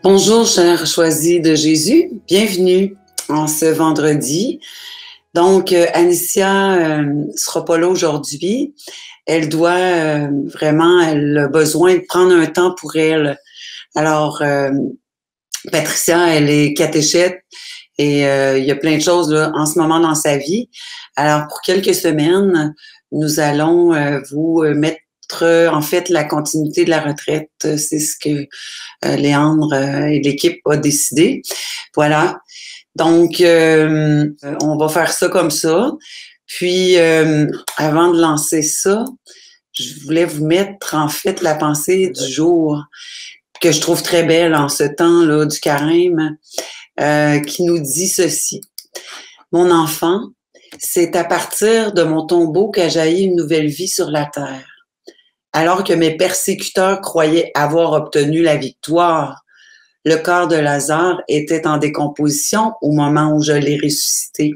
Bonjour, chers choisis de Jésus. Bienvenue en ce vendredi. Donc, Anicia sera pas là aujourd'hui. Elle doit elle a besoin de prendre un temps pour elle. Alors, Patricia, elle est catéchète et il y a plein de choses là, en ce moment dans sa vie. Alors, pour quelques semaines, nous allons vous mettre en fait la continuité de la retraite. C'est ce que Léandre et l'équipe a décidé. Voilà. Donc, on va faire ça comme ça. Puis, avant de lancer ça, je voulais vous mettre en fait la pensée du jour que je trouve très belle en ce temps-là du carême, qui nous dit ceci. Mon enfant, c'est à partir de mon tombeau qu'a jailli une nouvelle vie sur la terre. Alors que mes persécuteurs croyaient avoir obtenu la victoire, le corps de Lazare était en décomposition au moment où je l'ai ressuscité.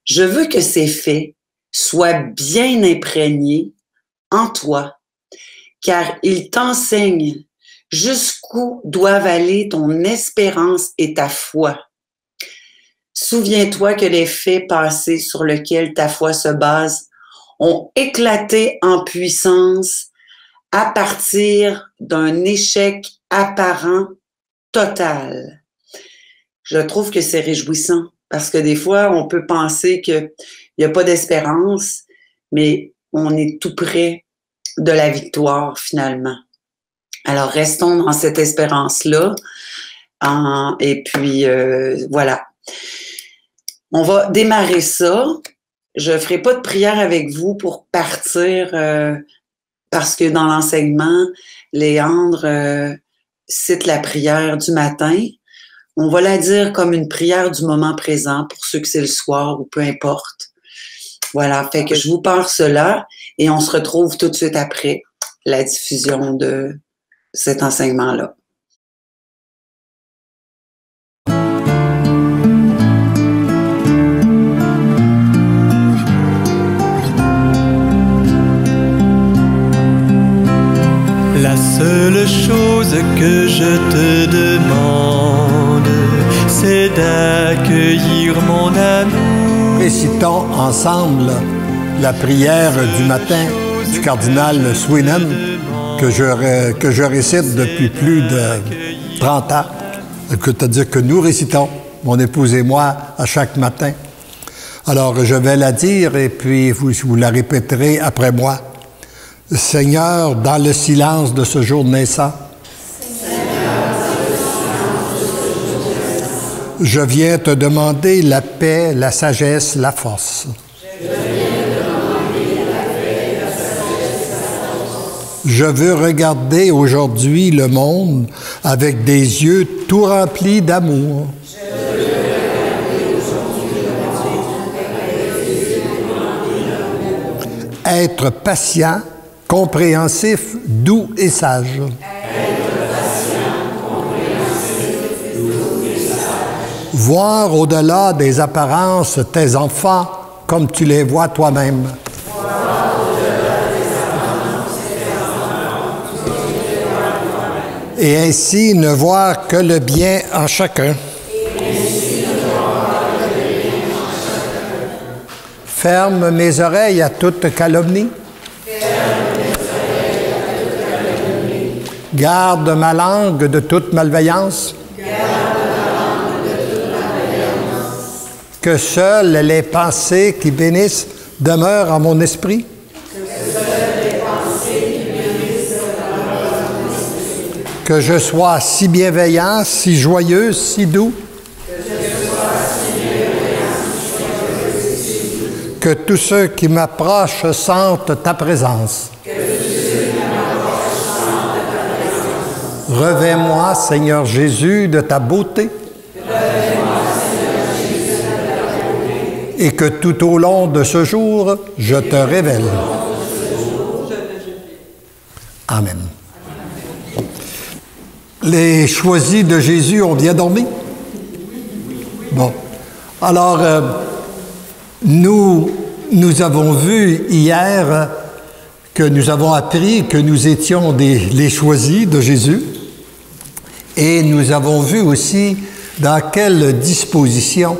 Je veux que ces faits soient bien imprégnés en toi, car ils t'enseignent jusqu'où doivent aller ton espérance et ta foi. Souviens-toi que les faits passés sur lesquels ta foi se base ont éclaté en puissance à partir d'un échec apparent total. Je trouve que c'est réjouissant parce que des fois, on peut penser qu'il n'y a pas d'espérance, mais on est tout près de la victoire finalement. Alors, restons dans cette espérance-là. Et puis, voilà. On va démarrer ça. Je ne ferai pas de prière avec vous pour partir parce que dans l'enseignement, Léandre cite la prière du matin. On va la dire comme une prière du moment présent pour ceux que c'est le soir ou peu importe. Voilà, fait que je vous pars cela et on se retrouve tout de suite après la diffusion de cet enseignement-là. La seule chose que je te demande, c'est d'accueillir mon amour. Récitons ensemble la prière du matin du cardinal Sweenham que je récite depuis plus de 30 ans. C'est-à-dire que nous récitons, mon épouse et moi, à chaque matin. Alors, je vais la dire et puis vous la répéterez après moi. Seigneur, dans le silence de ce jour naissant, je viens te demander la paix, la sagesse, la force. Je veux regarder aujourd'hui le monde avec des yeux tout remplis d'amour. Être patient, compréhensif, doux et sage. Voir au-delà des apparences tes enfants comme tu les vois toi-même. Et ainsi ne voir que le bien en chacun. Ferme mes oreilles à toute calomnie. Garde ma langue de toute malveillance. Que seules les pensées qui bénissent demeurent en mon esprit. Que je sois si bienveillant, si joyeux, si doux. Que tous ceux qui m'approchent sentent ta présence. Revêt-moi, Seigneur Jésus, de ta beauté. Et que tout au long de ce jour, je te révèle. Amen. Les choisis de Jésus ont bien dormi? Bon. Alors, nous avons vu hier que nous avons appris que nous étions les choisis de Jésus. Et nous avons vu aussi dans quelle disposition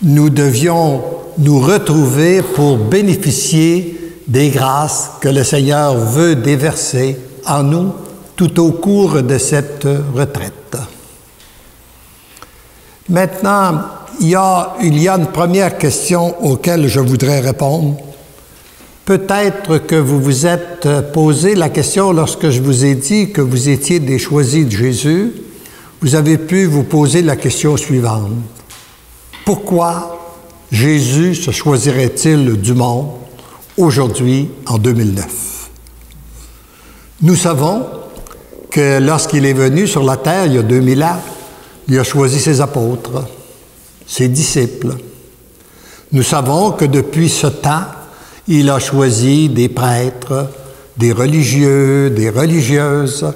nous devions nous retrouver pour bénéficier des grâces que le Seigneur veut déverser en nous tout au cours de cette retraite. Maintenant, il y a une première question auquel je voudrais répondre. Peut-être que vous vous êtes posé la question lorsque je vous ai dit que vous étiez des choisis de Jésus. Vous avez pu vous poser la question suivante. Pourquoi Jésus se choisirait-il du monde aujourd'hui, en 2009? Nous savons que lorsqu'il est venu sur la terre, il y a 2000 ans, il a choisi ses apôtres, ses disciples. Nous savons que depuis ce temps, il a choisi des prêtres, des religieux, des religieuses,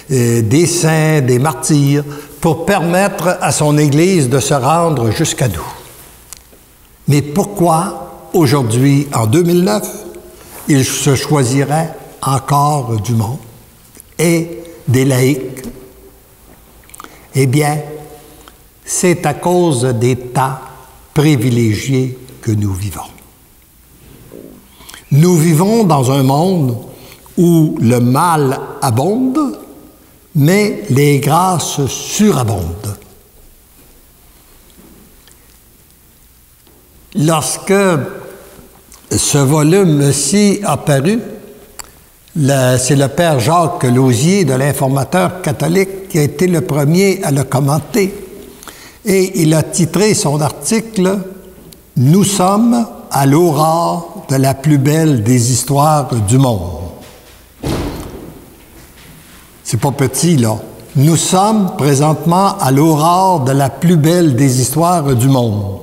des saints, des martyrs, pour permettre à son Église de se rendre jusqu'à nous. Mais pourquoi, aujourd'hui, en 2009, il se choisirait encore du monde et des laïcs? Eh bien, c'est à cause des temps privilégiés que nous vivons. Nous vivons dans un monde où le mal abonde, mais les grâces surabondent. Lorsque ce volume-ci a paru, c'est le père Jacques Lausier de l'Informateur catholique qui a été le premier à le commenter. Et il a titré son article « Nous sommes à l'aurore de la plus belle des histoires du monde ». C'est pas petit, là. Nous sommes présentement à l'aurore de la plus belle des histoires du monde.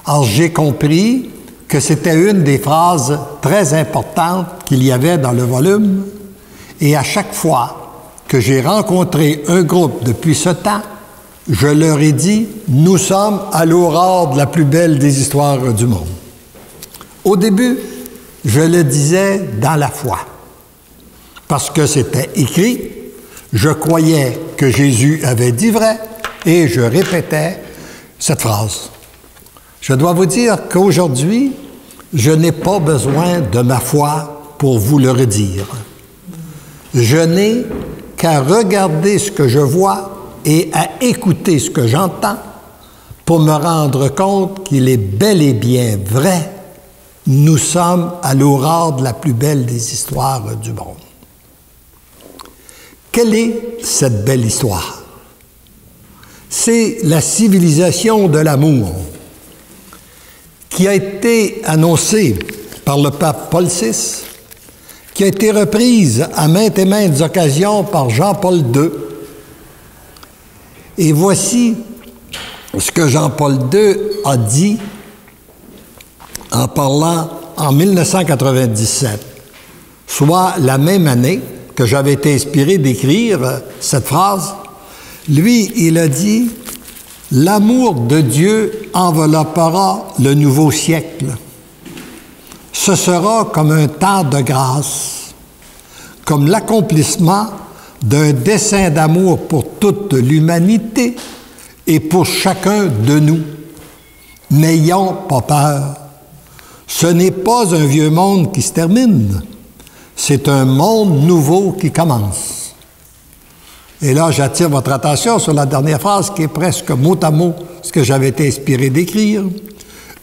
Alors, j'ai compris que c'était une des phrases très importantes qu'il y avait dans le volume, et à chaque fois que j'ai rencontré un groupe depuis ce temps, je leur ai dit « Nous sommes à l'aurore de la plus belle des histoires du monde ». Au début, je le disais dans la foi, parce que c'était écrit, je croyais que Jésus avait dit vrai, et je répétais cette phrase. Je dois vous dire qu'aujourd'hui, je n'ai pas besoin de ma foi pour vous le redire. Je n'ai qu'à regarder ce que je vois et à écouter ce que j'entends pour me rendre compte qu'il est bel et bien vrai. Nous sommes à l'aurore de la plus belle des histoires du monde. Quelle est cette belle histoire? C'est la civilisation de l'amour qui a été annoncée par le pape Paul VI, qui a été reprise à maintes et maintes occasions par Jean-Paul II. Et voici ce que Jean-Paul II a dit en parlant en 1997, soit la même année que j'avais été inspiré d'écrire cette phrase. Lui, il a dit « L'amour de Dieu enveloppera le nouveau siècle. Ce sera comme un temps de grâce, comme l'accomplissement d'un dessein d'amour pour toute l'humanité et pour chacun de nous. N'ayons pas peur. Ce n'est pas un vieux monde qui se termine, c'est un monde nouveau qui commence. » Et là, j'attire votre attention sur la dernière phrase qui est presque mot à mot ce que j'avais été inspiré d'écrire.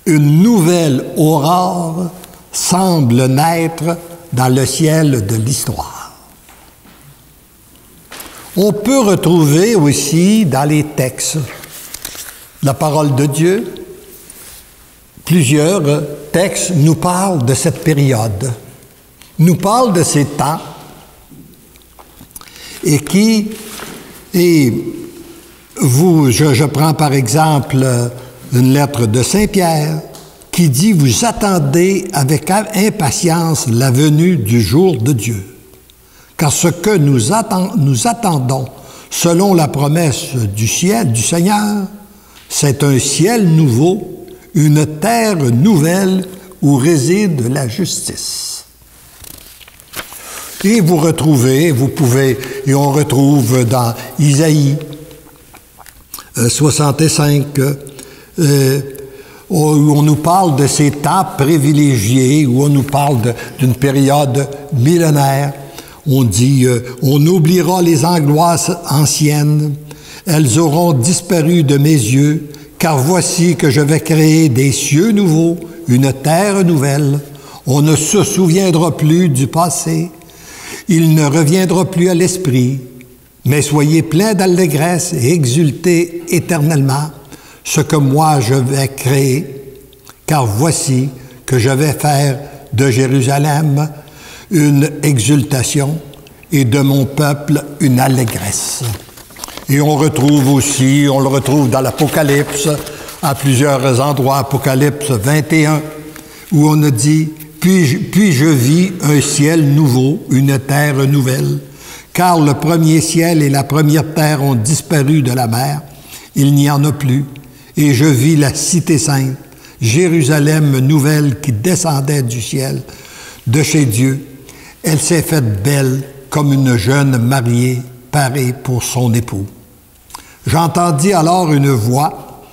Une nouvelle aurore semble naître dans le ciel de l'histoire. On peut retrouver aussi dans les textes la parole de Dieu. Plusieurs textes nous parlent de cette période, nous parlent de ces temps, et je prends par exemple une lettre de Saint Pierre qui dit « Vous attendez avec impatience la venue du jour de Dieu, car ce que nous attendons selon la promesse du ciel du Seigneur, c'est un ciel nouveau, une terre nouvelle où réside la justice. » Et vous retrouvez, et on retrouve dans Isaïe 65, où on nous parle de ces temps privilégiés, où on nous parle d'une période millénaire. On dit, on oubliera les angoisses anciennes, elles auront disparu de mes yeux, car voici que je vais créer des cieux nouveaux, une terre nouvelle. On ne se souviendra plus du passé, il ne reviendra plus à l'esprit, mais soyez pleins d'allégresse et exultez éternellement ce que moi je vais créer, car voici que je vais faire de Jérusalem une exultation et de mon peuple une allégresse. Et on le retrouve dans l'Apocalypse, à plusieurs endroits, Apocalypse 21, où on a dit « Puis je vis un ciel nouveau, une terre nouvelle, car le premier ciel et la première terre ont disparu de la mer, il n'y en a plus, et je vis la cité sainte, Jérusalem nouvelle qui descendait du ciel, de chez Dieu. Elle s'est faite belle comme une jeune mariée parée pour son époux. J'entendis alors une voix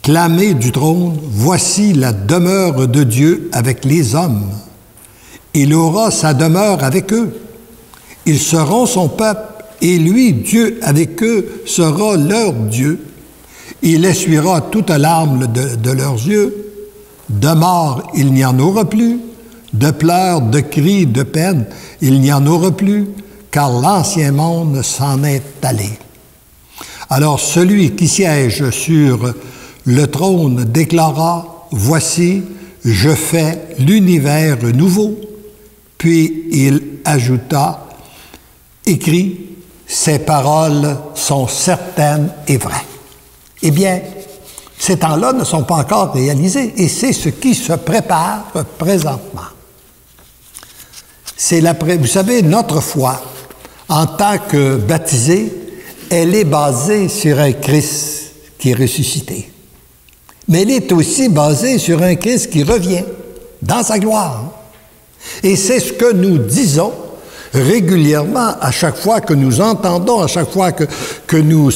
clamer du trône, « Voici la demeure de Dieu avec les hommes. Il aura sa demeure avec eux. Ils seront son peuple, et lui, Dieu avec eux, sera leur Dieu. Il essuiera toute larme de leurs yeux. De mort, il n'y en aura plus. De pleurs, de cris, de peine, il n'y en aura plus, car l'ancien monde s'en est allé. » Alors celui qui siège sur le trône déclara, « Voici, je fais l'univers nouveau. » Puis il ajouta, écrit, « Ces paroles sont certaines et vraies. » Eh bien, ces temps-là ne sont pas encore réalisés, et c'est ce qui se prépare présentement. Vous savez, notre foi, en tant que baptisés, elle est basée sur un Christ qui est ressuscité. Mais elle est aussi basée sur un Christ qui revient dans sa gloire. Et c'est ce que nous disons régulièrement à chaque fois que nous entendons, à chaque fois que nous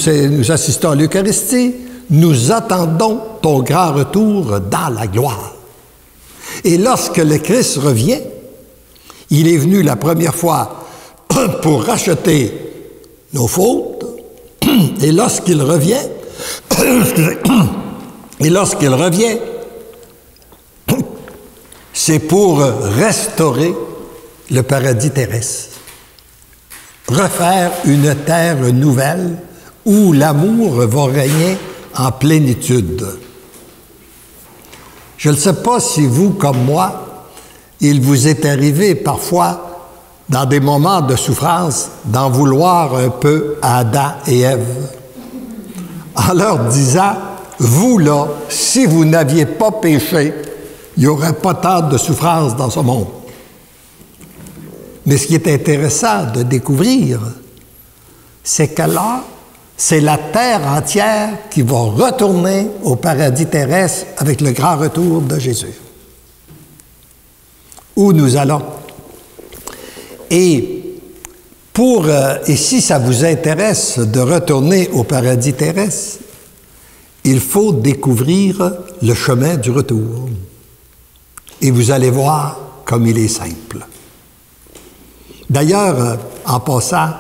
assistons à l'Eucharistie, nous attendons ton grand retour dans la gloire. Et lorsque le Christ revient, il est venu la première fois pour racheter nos fautes, et lorsqu'il revient, c'est pour restaurer le paradis terrestre, refaire une terre nouvelle où l'amour va régner en plénitude. Je ne sais pas si vous, comme moi, il vous est arrivé parfois, dans des moments de souffrance, d'en vouloir un peu à Adam et Ève, en leur disant, vous là, si vous n'aviez pas péché, il n'y aurait pas tant de souffrance dans ce monde. Mais ce qui est intéressant de découvrir, c'est que là, c'est la terre entière qui va retourner au paradis terrestre avec le grand retour de Jésus. Où nous allons. Et si ça vous intéresse de retourner au paradis terrestre, il faut découvrir le chemin du retour. Et vous allez voir comme il est simple. D'ailleurs, en passant,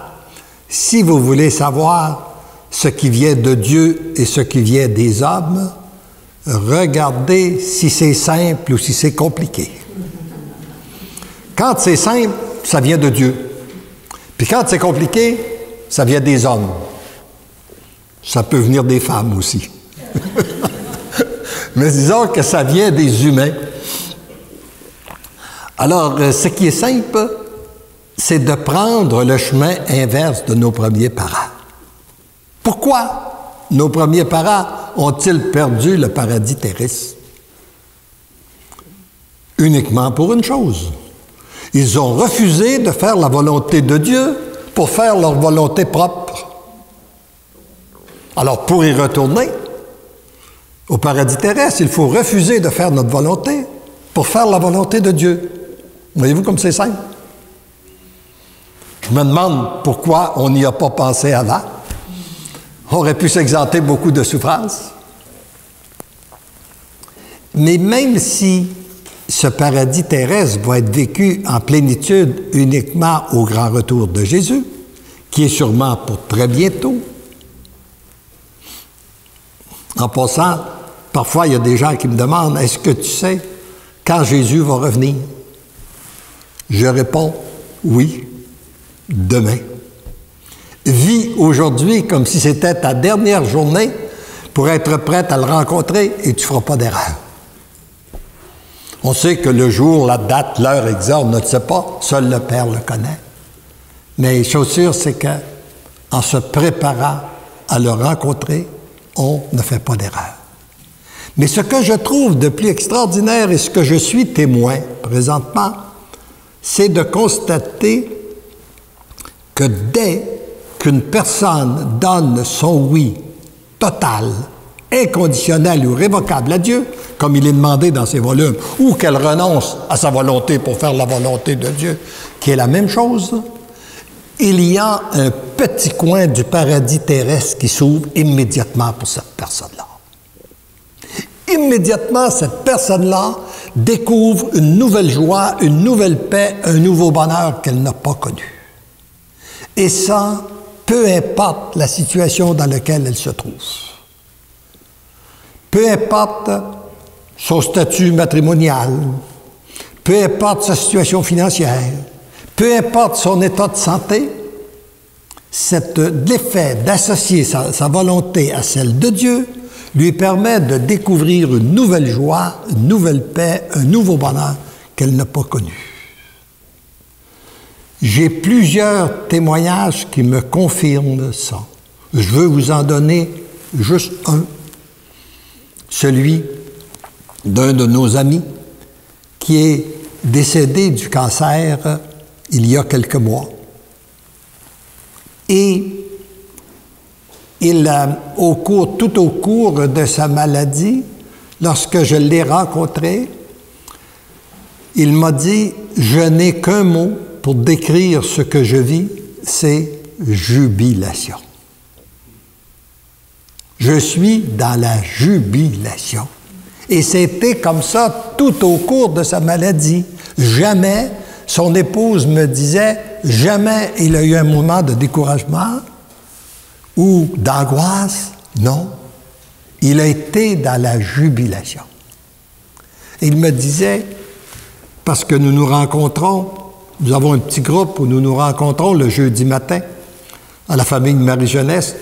si vous voulez savoir ce qui vient de Dieu et ce qui vient des hommes, regardez si c'est simple ou si c'est compliqué. Quand c'est simple, ça vient de Dieu. Puis quand c'est compliqué, ça vient des hommes. Ça peut venir des femmes aussi. Mais disons que ça vient des humains. Alors, ce qui est simple, c'est de prendre le chemin inverse de nos premiers parents. Pourquoi nos premiers parents ont-ils perdu le paradis terrestre? Uniquement pour une chose. Ils ont refusé de faire la volonté de Dieu pour faire leur volonté propre. Alors, pour y retourner au paradis terrestre, il faut refuser de faire notre volonté pour faire la volonté de Dieu. Voyez-vous comme c'est simple? Je me demande pourquoi on n'y a pas pensé avant. On aurait pu s'exempter beaucoup de souffrances. Mais même si ce paradis terrestre va être vécu en plénitude uniquement au grand retour de Jésus, qui est sûrement pour très bientôt. En passant, parfois il y a des gens qui me demandent, est-ce que tu sais quand Jésus va revenir? Je réponds, oui, demain. Vis aujourd'hui comme si c'était ta dernière journée pour être prête à le rencontrer et tu ne feras pas d'erreur. On sait que le jour, la date, l'heure exacte, on ne le sait pas, seul le Père le connaît. Mais chose sûre, c'est qu'en se préparant à le rencontrer, on ne fait pas d'erreur. Mais ce que je trouve de plus extraordinaire et ce que je suis témoin présentement, c'est de constater que dès qu'une personne donne son oui total, inconditionnel ou révocable à Dieu, comme il est demandé dans ces volumes, ou qu'elle renonce à sa volonté pour faire la volonté de Dieu, qui est la même chose, il y a un petit coin du paradis terrestre qui s'ouvre immédiatement pour cette personne-là. Immédiatement, cette personne-là découvre une nouvelle joie, une nouvelle paix, un nouveau bonheur qu'elle n'a pas connu. Et ça, peu importe la situation dans laquelle elle se trouve. Peu importe son statut matrimonial, peu importe sa situation financière, peu importe son état de santé, l'effet d'associer sa volonté à celle de Dieu lui permet de découvrir une nouvelle joie, une nouvelle paix, un nouveau bonheur qu'elle n'a pas connu. J'ai plusieurs témoignages qui me confirment ça. Je veux vous en donner juste un. Celui d'un de nos amis qui est décédé du cancer il y a quelques mois. Et tout au cours de sa maladie, lorsque je l'ai rencontré, il m'a dit « Je n'ai qu'un mot pour décrire ce que je vis, c'est jubilation. » Je suis dans la jubilation. Et c'était comme ça tout au cours de sa maladie. Jamais, son épouse me disait, jamais il a eu un moment de découragement ou d'angoisse. Non. Il a été dans la jubilation. Il me disait, parce que nous nous rencontrons, nous avons un petit groupe où nous nous rencontrons le jeudi matin à la famille de Marie-Jeunesse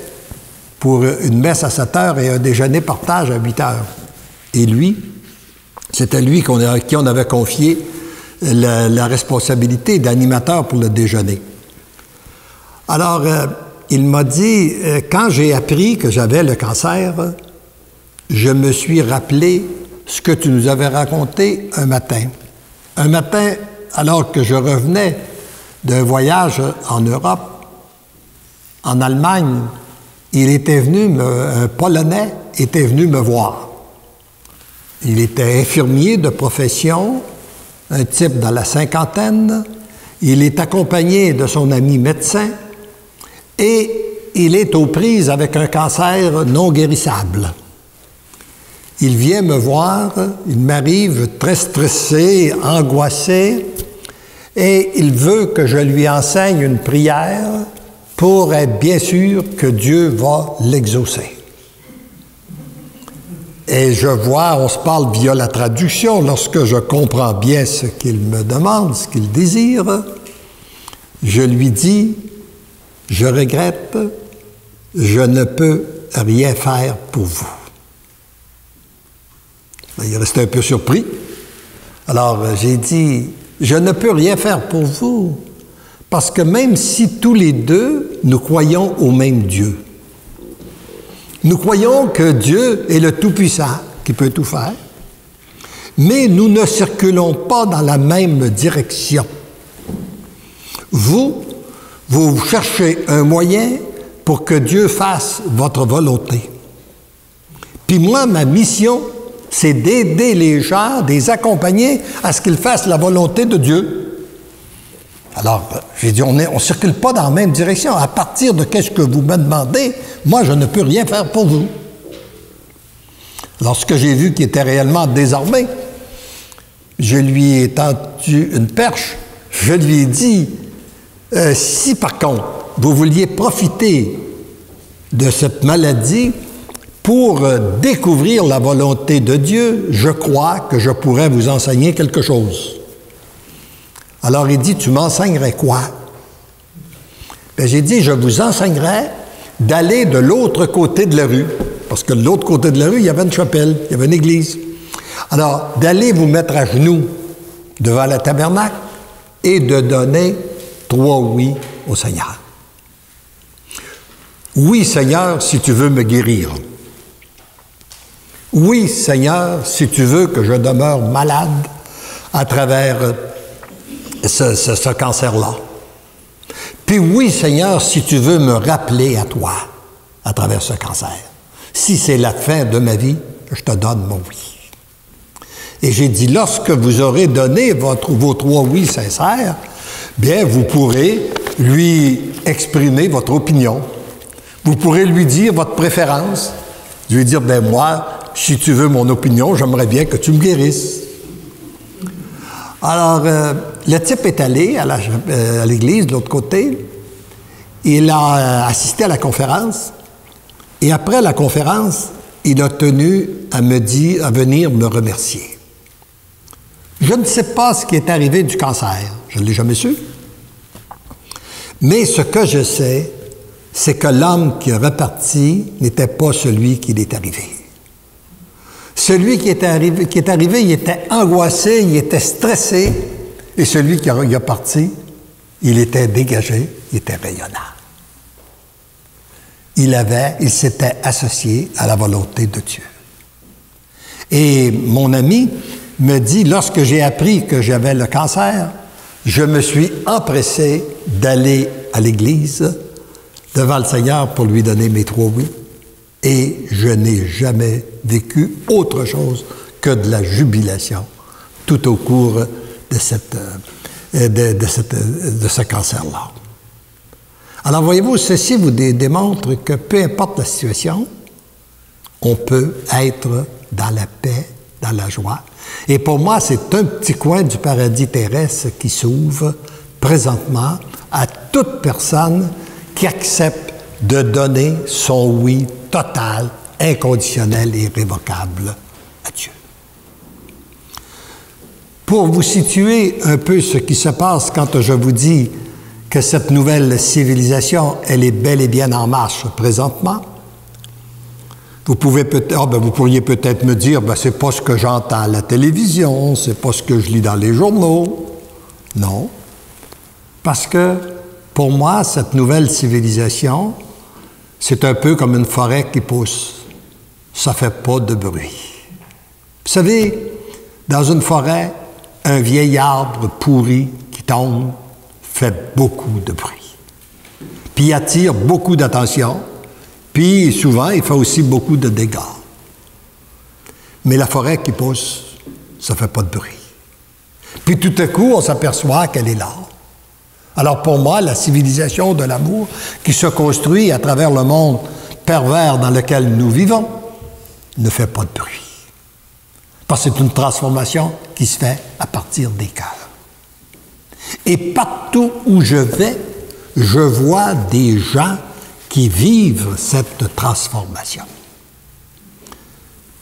pour une messe à 7 heures et un déjeuner partage à 8 heures. Et lui, c'était lui à qui on avait confié la responsabilité d'animateur pour le déjeuner. Alors, il m'a dit, quand j'ai appris que j'avais le cancer, je me suis rappelé ce que tu nous avais raconté un matin. Un matin, alors que je revenais d'un voyage en Europe, en Allemagne, un Polonais était venu me voir. Il était infirmier de profession, un type dans la cinquantaine. Il est accompagné de son ami médecin et il est aux prises avec un cancer non guérissable. Il vient me voir, il m'arrive très stressé, angoissé, et il veut que je lui enseigne une prière pour être bien sûr que Dieu va l'exaucer. Et je vois, on se parle via la traduction, lorsque je comprends bien ce qu'il me demande, ce qu'il désire, je lui dis, je regrette, je ne peux rien faire pour vous. Il restait un peu surpris. Alors j'ai dit, je ne peux rien faire pour vous, parce que même si tous les deux, nous croyons au même Dieu, nous croyons que Dieu est le Tout-Puissant, qui peut tout faire, mais nous ne circulons pas dans la même direction. Vous cherchez un moyen pour que Dieu fasse votre volonté. Puis moi, ma mission, c'est d'aider les gens, de les accompagner à ce qu'ils fassent la volonté de Dieu. Alors, j'ai dit, on ne circule pas dans la même direction. À partir de qu'est-ce que vous me demandez, moi, je ne peux rien faire pour vous. Lorsque j'ai vu qu'il était réellement désarmé, je lui ai tendu une perche. Je lui ai dit, si par contre, vous vouliez profiter de cette maladie pour découvrir la volonté de Dieu, je crois que je pourrais vous enseigner quelque chose. Alors il dit, tu m'enseignerais quoi? Bien, j'ai dit, je vous enseignerais d'aller de l'autre côté de la rue, parce que de l'autre côté de la rue, il y avait une chapelle, il y avait une église. Alors, d'aller vous mettre à genoux devant le tabernacle et de donner 3 oui au Seigneur. Oui, Seigneur, si tu veux me guérir. Oui, Seigneur, si tu veux que je demeure malade à travers ce cancer-là. Puis oui, Seigneur, si tu veux me rappeler à toi à travers ce cancer. Si c'est la fin de ma vie, je te donne mon oui. Et j'ai dit, lorsque vous aurez donné vos 3 oui sincères, bien, vous pourrez lui exprimer votre opinion. Vous pourrez lui dire votre préférence. Lui dire, ben moi, si tu veux mon opinion, j'aimerais bien que tu me guérisses. Alors, le type est allé à l'église de l'autre côté. Il a assisté à la conférence. Et après la conférence, il a tenu à venir me remercier. Je ne sais pas ce qui est arrivé du cancer. Je ne l'ai jamais su. Mais ce que je sais, c'est que l'homme qui est reparti n'était pas celui qui est arrivé. Celui qui est arrivé, il était angoissé, il était stressé, et celui qui est parti, il était dégagé, il était rayonnant. Il s'était associé à la volonté de Dieu. Et mon ami me dit, lorsque j'ai appris que j'avais le cancer, je me suis empressé d'aller à l'église devant le Seigneur pour lui donner mes 3 oui. Et je n'ai jamais vécu autre chose que de la jubilation tout au cours de ce cancer-là. Alors, voyez-vous, ceci vous démontre que peu importe la situation, on peut être dans la paix, dans la joie. Et pour moi, c'est un petit coin du paradis terrestre qui s'ouvre présentement à toute personne qui accepte de donner son oui total, inconditionnel et irrévocable à Dieu. Pour vous situer un peu ce qui se passe quand je vous dis que cette nouvelle civilisation, elle est bel et bien en marche présentement, vous pourriez peut-être me dire, c'est pas ce que j'entends à la télévision, c'est pas ce que je lis dans les journaux. Non. Parce que, pour moi, cette nouvelle civilisation, c'est un peu comme une forêt qui pousse. Ça fait pas de bruit. Vous savez, dans une forêt, un vieil arbre pourri qui tombe fait beaucoup de bruit. Puis il attire beaucoup d'attention. Puis, souvent, il fait aussi beaucoup de dégâts. Mais la forêt qui pousse, ça ne fait pas de bruit. Puis, tout à coup, on s'aperçoit qu'elle est là. Alors, pour moi, la civilisation de l'amour qui se construit à travers le monde pervers dans lequel nous vivons ne fait pas de bruit. Parce que c'est une transformation qui se fait à partir des cœurs. Et partout où je vais, je vois des gens qui vivent cette transformation.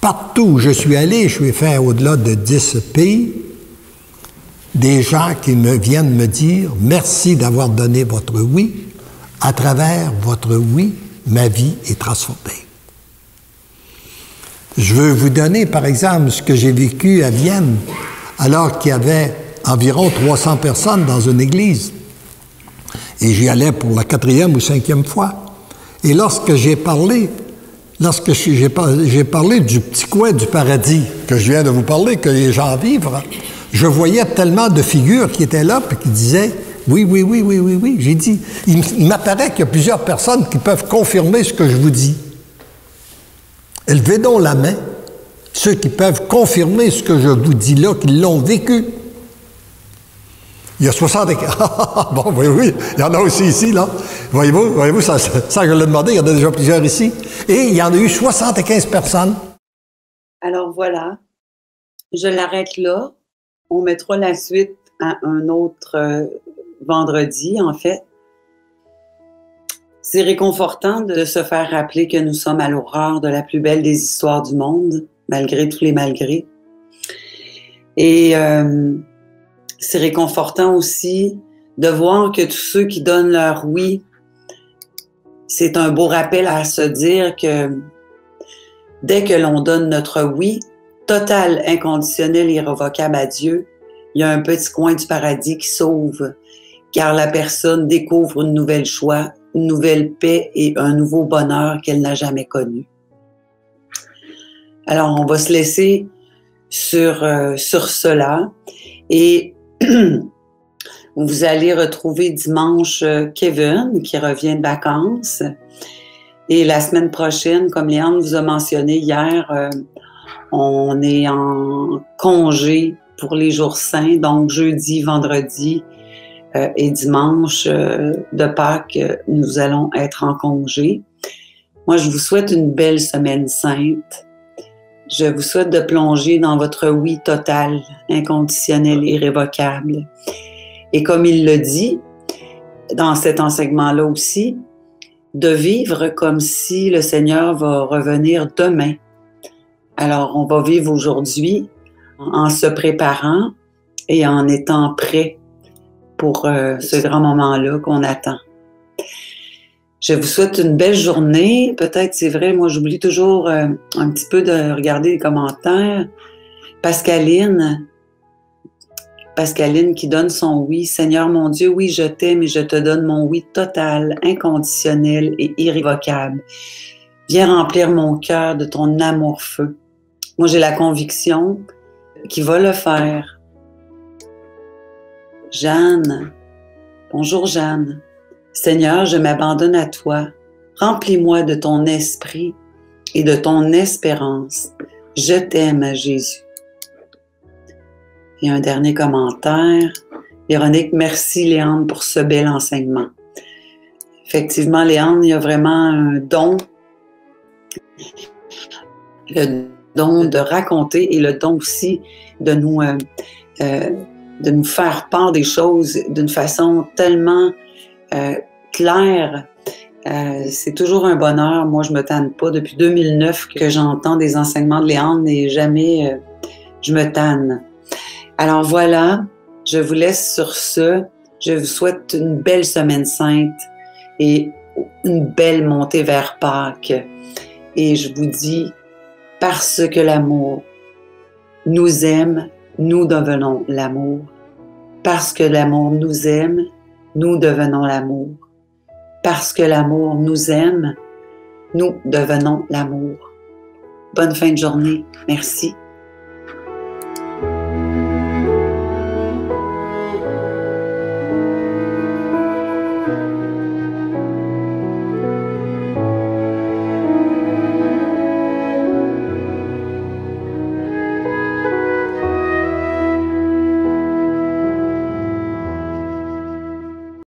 Partout où je suis allé, je suis fait au-delà de 10 pays, des gens qui viennent me dire « Merci d'avoir donné votre oui. À travers votre oui, ma vie est transformée. » Je veux vous donner, par exemple, ce que j'ai vécu à Vienne, alors qu'il y avait environ 300 personnes dans une église. Et j'y allais pour la 4e ou 5e fois. Et lorsque j'ai parlé du petit coin du paradis que je viens de vous parler, que les gens vivent, je voyais tellement de figures qui étaient là et qui disaient « Oui. » J'ai dit, il m'apparaît qu'il y a plusieurs personnes qui peuvent confirmer ce que je vous dis. Élevez donc la main, ceux qui peuvent confirmer ce que je vous dis là, qui l'ont vécu. Il y a 60... Bon, voyez-vous, il y en a aussi ici, là. Voyez-vous, ça je l'ai demandé, il y en a déjà plusieurs ici. Et il y en a eu 75 personnes. Alors voilà, je l'arrête là. On mettra la suite à un autre vendredi, en fait. C'est réconfortant de se faire rappeler que nous sommes à l'aurore de la plus belle des histoires du monde, malgré tous les malgrés. Et c'est réconfortant aussi de voir que tous ceux qui donnent leur oui, c'est un beau rappel à se dire que dès que l'on donne notre oui, total, inconditionnel, irrévocable à Dieu, il y a un petit coin du paradis qui s'ouvre, car la personne découvre une nouvelle joie, une nouvelle paix et un nouveau bonheur qu'elle n'a jamais connu. Alors, on va se laisser sur cela et vous allez retrouver dimanche Kevin qui revient de vacances et la semaine prochaine, comme Léandre vous a mentionné hier, on est en congé pour les jours saints, donc jeudi, vendredi et dimanche de Pâques, nous allons être en congé. Moi, je vous souhaite une belle semaine sainte. Je vous souhaite de plonger dans votre oui total, inconditionnel, irrévocable. Et comme il le dit, dans cet enseignement-là aussi, de vivre comme si le Seigneur va revenir demain. Alors, on va vivre aujourd'hui en se préparant et en étant prêt pour ce grand moment-là qu'on attend. Je vous souhaite une belle journée. Peut-être, c'est vrai, moi, j'oublie toujours un petit peu de regarder les commentaires. Pascaline qui donne son oui. Seigneur mon Dieu, oui, je t'aime et je te donne mon oui total, inconditionnel et irrévocable. Viens remplir mon cœur de ton amour-feu. Moi, j'ai la conviction qu'il va le faire. Jeanne, bonjour Jeanne. Seigneur, je m'abandonne à toi. Remplis-moi de ton esprit et de ton espérance. Je t'aime, Jésus. Et un dernier commentaire. Véronique, merci Léandre pour ce bel enseignement. Effectivement, Léandre, il y a vraiment un don. Le don de raconter et le don aussi de nous faire part des choses d'une façon tellement claire. C'est toujours un bonheur. Moi, je me tanne pas. Depuis 2009 que j'entends des enseignements de Léandre et jamais je me tanne. Alors voilà, je vous laisse sur ce. Je vous souhaite une belle semaine sainte et une belle montée vers Pâques. Et je vous dis, parce que l'amour nous aime, nous devenons l'amour. Parce que l'amour nous aime, nous devenons l'amour. Parce que l'amour nous aime, nous devenons l'amour. Bonne fin de journée. Merci.